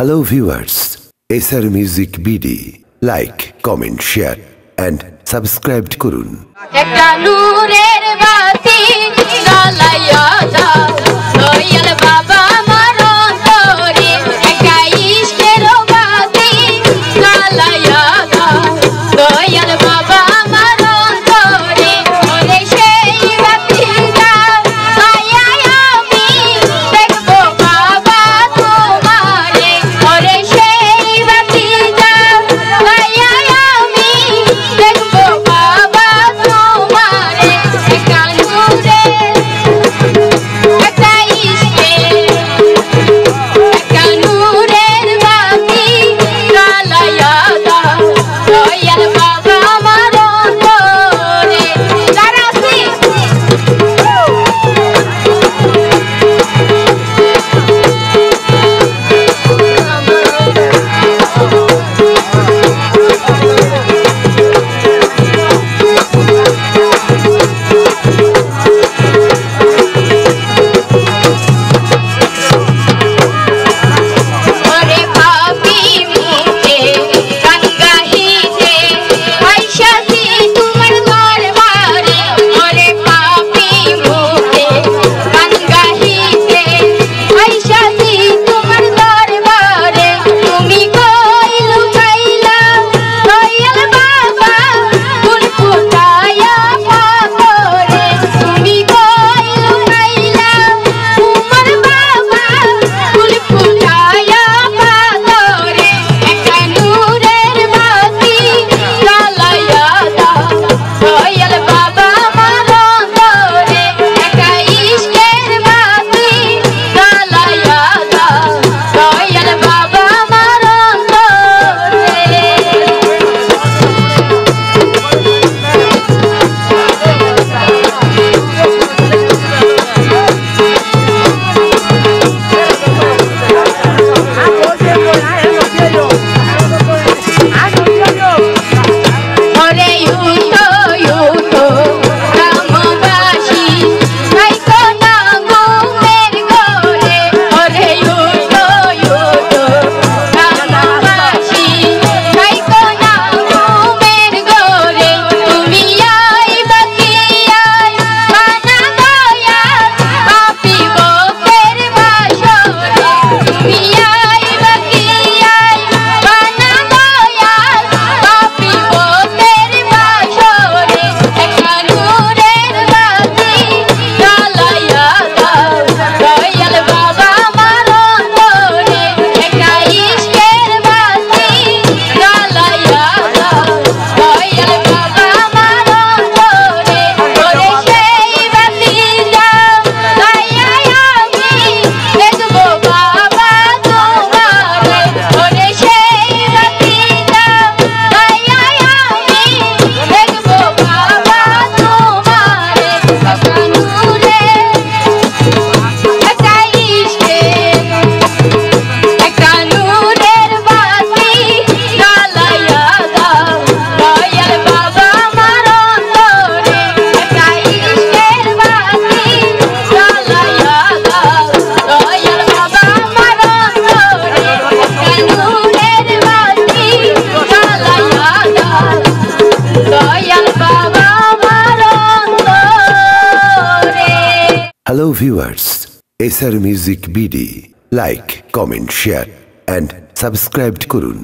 Hello viewers, SR Music BD. Like, comment, share and subscribe করুন। একটা নূরের বাতি জ্বালাইয়া দাও দয়াল বাবা আমার অন্তরে, একটা ইশকের বাতি জ্বালাইয়া দাও দয়াল বাবা আমার অন্তরে, ওরে সেই বাতি জ্বালাইয়া আমি দেখবো বাবা তোমারে, ওরে সেই বাতি জ্বালাইয়া আমি দেখবো বাবা তোমারে, একটা নূরে একটা ইশকে একটা নূরের বাতি জ্বালাইয়া দাও দয়াল বাবা আমার অন্তরে। যারা আছি ওরে পাপি মুখে গান গাহিতে আইসাছি তোমার দরবারে, ওরে পাপি মুখে গান গাহিতে আইসাছি তোমার দরবারে, তুমি কই লুকাইলা দয়াল বাবা ফুল ফুটায়া পাথরে, তুমি কই লুকাইলা তোমার বাবা ফুল ফুটায়া পাথরে, একটা নূরের বাতি জ্বালাইয়া দাও দয়াল বাবা আমার অন্তরে, একটা ইশকের বাতি জ্বালাইয়া দাও দয়াল বাবা আমার অন্তরে। ওরে ইউতো ইউতো গ্রামবাসী নাইকো না ঘুমের ঘরে, ওরে ইউতো ইউতো গ্রামবাসী নাইকো না ঘুমের ঘরে, তুমি আইবা কি আইবা না দয়াল পাপি বকের বাসরে, তুমি আইবা কি আইবা না দয়াল পাপি বকের বাসরে, একটা নূরের বাতি জ্বালাইয়া দাও দয়াল বাবা আমার অন্তরে, একটা ইশকের বাতি জ্বালাইয়া দাও দয়াল বাবা আমার অন্তরে, ওরে সেই বাতি জ্বালাইয়া আমি দেখবো বাবা তোমারে, ওরে সেই বাতি জ্বালাইয়া আমি দেখবো বাবা তোমারে, একটা নূরে একটা ইশকে একটা নূরের বাতি জ্বালাইয়া দাও দয়াল বাবা আমার অন্তরে, একটা ইশকের বাতি জ্বালাইয়া দাও দয়াল বাবা আমার অন্তরে, একটা নূরের বাতি জ্বালাইয়া দাও দয়াল বাবা আমার অন্তরে। Hello viewers, SR Music BD. Like, comment, share and subscribe করুন।